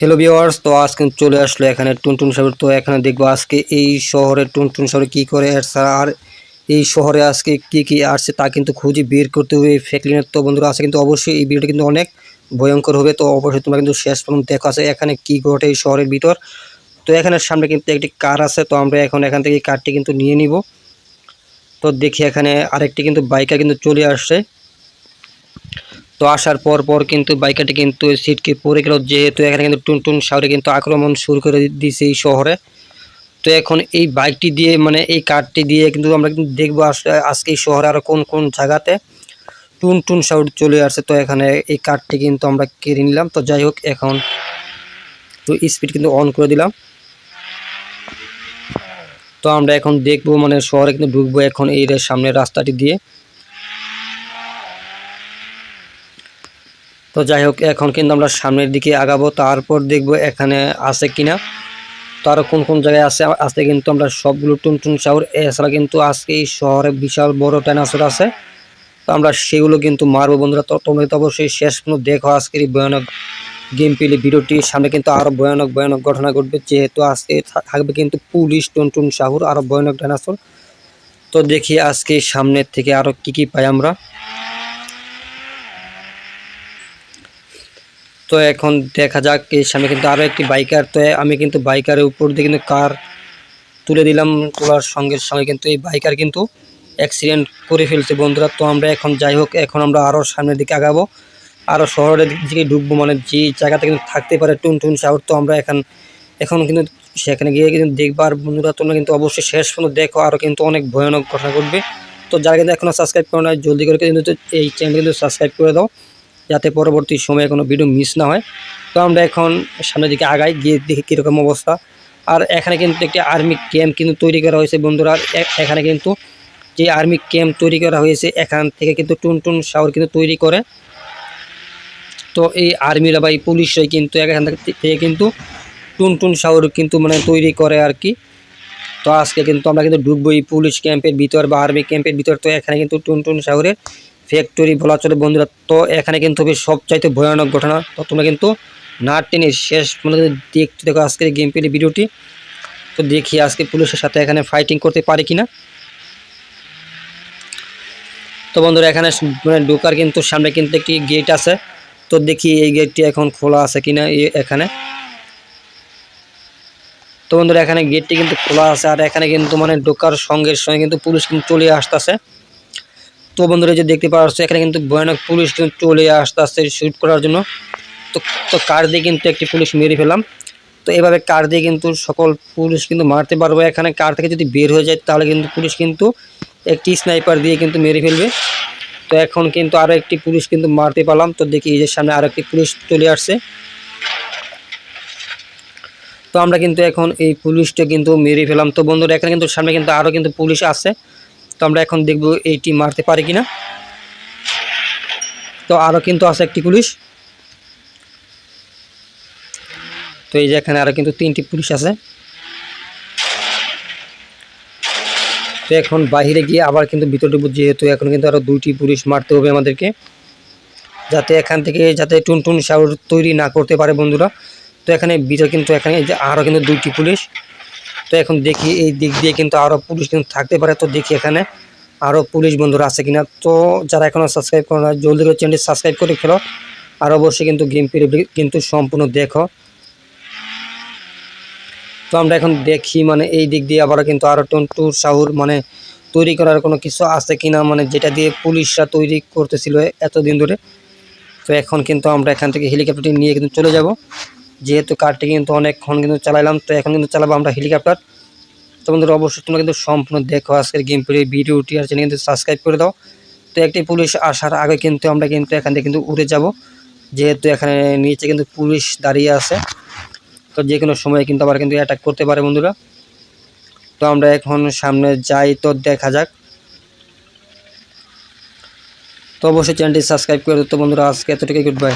Hello viewers, তো আজকে চলে আসলো এখানে টুনটুন সাগর। তো এখানে দেখবো আজকে এই শহরে টুনটুন সাগর কী করে আর এই শহরে আজকে কি আসছে তা কিন্তু খুঁজে বের করতে হবে এই ফেকলিনের। তো বন্ধুরা আছে কিন্তু অবশ্যই এই ভিডিওটা কিন্তু অনেক ভয়ঙ্কর হবে, তো অবশ্যই তোমরা কিন্তু শেষ পর্যন্ত দেখো আছে এখানে কি ঘটে এই শহরের ভিতর। তো এখানে সামনে কিন্তু একটি কার আছে, তো আমরা এখন এখান থেকে কারটি কিন্তু নিয়ে নিব। তো দেখি এখানে আরেকটি কিন্তু বাইকার কিন্তু চলে আসছে। তো আসার পর কিন্তু বাইকারটি কিন্তু সিটকে পড়ে গেল, যেহেতু এখানে কিন্তু টুনটুন সাগরে কিন্তু আক্রমণ শুরু করে দিয়েছে এই শহরে। তো এখন এই বাইকটি দিয়ে মানে এই কারটি দিয়ে কিন্তু আমরা কিন্তু দেখবো আজকে এই শহরে আরও কোন কোন জায়গাতে টুনটুন সাগর চলে আসছে। তো এখানে এই কারটি কিন্তু আমরা কিনে নিলাম। তো যাই হোক, এখন তো স্পিড কিন্তু অন করে দিলাম। তো আমরা এখন দেখবো মানে শহরে কিন্তু ঢুকবো এখন এই সামনের রাস্তাটি দিয়ে। তো যাই হোক, এখন কিন্তু আমরা সামনের দিকে আগাবো, তারপর দেখবো এখানে আছে কিনা, তো আরও কোন কোন জায়গায় আছে আজকে কিন্তু আমরা সবগুলো টুনটুন সাগর। এছাড়া কিন্তু আজকে এই শহরে বিশাল বড় ডাইনোসর আছে, তো আমরা সেগুলো কিন্তু মারবো বন্ধুরা। তো তোমরা তো অবশ্যই শেষ পর্যন্ত দেখো আজকের এই ভয়ানক গেম প্লে ভিডিওটি। সামনে কিন্তু আরও ভয়ানক ভয়ানক ঘটনা ঘটবে, যেহেতু আজকে থাকবে কিন্তু পুলিশ, টুনটুন সাগর, আরও ভয়ানক ডাইনোসর। তো দেখি আজকে সামনের থেকে আরও কি পাই আমরা। তো এখন দেখা যাক, এই সামনে কিন্তু আরও একটি বাইকার। তো আমি কিন্তু বাইকারের উপর দিয়ে কিন্তু কার তুলে দিলাম, তোলার সঙ্গে সঙ্গে কিন্তু এই বাইকার কিন্তু অ্যাক্সিডেন্ট করে ফেলছে বন্ধুরা। তো আমরা এখন যাই হোক, এখন আমরা আরও সামনের দিকে আগাবো, আরও শহরের দিকে ঢুকবো, মানে যে জায়গাতে কিন্তু থাকতে পারে টুনটুন সাগর। তো আমরা এখন কিন্তু সেখানে গিয়ে কিন্তু দেখবো। আর বন্ধুরা তোমরা কিন্তু অবশ্যই শেষ পর্যন্ত দেখো, আরও কিন্তু অনেক ভয়ানক ঘটনা ঘটবে। তো যারা কিন্তু এখনও সাবস্ক্রাইব করো না, জলদি করে কিন্তু এই চ্যানেল কিন্তু সাবস্ক্রাইব করে দাও, যাতে পরবর্তী সময়ে কোনো ভিডিও মিস না হয়। তো আমরা এখন সামনের দিকে আগাই, গিয়ে দেখি কীরকম অবস্থা। আর এখানে কিন্তু একটি আর্মি ক্যাম্প কিন্তু তৈরি করা হয়েছে বন্ধুরা। এখানে কিন্তু যে আর্মি ক্যাম্প তৈরি করা হয়েছে, এখান থেকে কিন্তু টুনটুন সাগর কিন্তু তৈরি করে। তো এই আর্মিরা বা এই পুলিশরাই কিন্তু এখান থেকে কিন্তু টুনটুন সাগর কিন্তু মানে তৈরি করে আর কি। তো আজকে কিন্তু আমরা কিন্তু ঢুকবো এই পুলিশ ক্যাম্পের ভিতর বা আর্মি ক্যাম্পের ভিতর। তো এখানে কিন্তু টুনটুন সাগরের ফ্যাক্টরি বলা চলে বন্ধুরা। তো এখানে কিন্তু হবে সবচাইতে ভয়ানক ঘটনা। তো তোমরা কিন্তু না টেনে শেষ মানে দেখতে দেখো আজকের গেম প্লে ভিডিওটি। তো দেখি আজকে পুলিশের সাথে এখানে ফাইটিং করতে পারি কিনা। তো বন্ধুরা এখানে মানে ঢোকার কিন্তু সামনে কিন্তু একটি গেট আছে, তো দেখি এই গেটটি এখন খোলা আছে কিনা এখানে। তো বন্ধুরা এখানে গেটটি কিন্তু খোলা আছে, আর এখানে কিন্তু মানে ঢোকার সঙ্গে সঙ্গে কিন্তু পুলিশ কিন্তু চলে আসতেছে। তো বন্ধুরা যে দেখতে পাচ্ছ এখানে কিন্তু ভয়ানক পুলিশ কিন্তু চলে আসতেছে শুট করার জন্য। তো তো কার দিয়ে কিন্তু একটি পুলিশ মেরে ফেলাম। তো এভাবে কার দিয়ে কিন্তু সকল পুলিশ কিন্তু মারতে পারবো। এখানে কার থেকে যদি বের হয়ে যায় তাহলে কিন্তু পুলিশ কিন্তু একটি স্নাইপার দিয়ে কিন্তু মেরে ফেলবে। তো এখন কিন্তু আরও একটি পুলিশ কিন্তু মারতে পারলাম। তো দেখি এই যে সামনে আরও একটি পুলিশ চলে আসছে। তো আমরা কিন্তু এখন এই পুলিশটা কিন্তু মেরে ফেলাম। তো বন্ধুরা এখানে কিন্তু সামনে কিন্তু আরও কিন্তু পুলিশ আছে, তো আমরা এখন দেখব এইটি মারতে পারি কিনা। তো আরও কিন্তু আছে একটি পুলিশ। তো এই যে এখানে আরও কিন্তু 3টি পুলিশ আছে। তো এখন বাইরে গিয়ে আবার কিন্তু ভিতরে ঢুকবো, যেহেতু এখন কিন্তু আরও 2টি পুলিশ মারতে হবে আমাদেরকে, যাতে এখান থেকে যাতে টুনটুন সাগর তৈরি না করতে পারে বন্ধুরা। তো এখানে ভিতরে কিন্তু এখানে যে আরও কিন্তু 2টি পুলিশ। তো এখন দেখি এই দিক দিয়ে কিন্তু আরও পুলিশ কিন্তু থাকতে পারে। তো দেখি এখানে আরও পুলিশ বন্ধুরা আছে কিনা। তো যারা এখনও সাবস্ক্রাইব করো না, জলদি করে চ্যানেলটি সাবস্ক্রাইব করে ফেলো, আর অবশ্যই কিন্তু গেম প্লে কিন্তু সম্পূর্ণ দেখো। তো আমরা এখন দেখি মানে এই দিক দিয়ে আবার কিন্তু আরও টুনটুন সাগর মানে তৈরি করার কোনো কিছু আছে কিনা, মানে যেটা দিয়ে পুলিশরা তৈরি করতেছিল এতদিন ধরে। তো এখন কিন্তু আমরা এখান থেকে হেলিকপ্টারটি নিয়ে কিন্তু চলে যাব, যেহেতু কারটি কিন্তু অনেকক্ষণ কিন্তু চালাইলাম। তো এখন কিন্তু চালাবো আমরা হেলিকপ্টার। তো বন্ধুরা অবশ্যই তোমরা কিন্তু সম্পূর্ণ দেখো আজকের গেম প্লে ভিডিওটি, আর চ্যানেল কিন্তু সাবস্ক্রাইব করে দাও। তো একটি পুলিশ আসার আগে কিন্তু আমরা কিন্তু এখান থেকে কিন্তু উড়ে যাব, যেহেতু এখানে নিচে কিন্তু পুলিশ দাঁড়িয়ে আছে। তো যে কোনো সময় কিন্তু আবার কিন্তু অ্যাটাক করতে পারে বন্ধুরা। তো আমরা এখন সামনে যাই, তো দেখা যাক। তো অবশ্যই চ্যানেলটি সাবস্ক্রাইব করে দিতে বন্ধুরা। আজকে এতটুকুই, গুড বাই।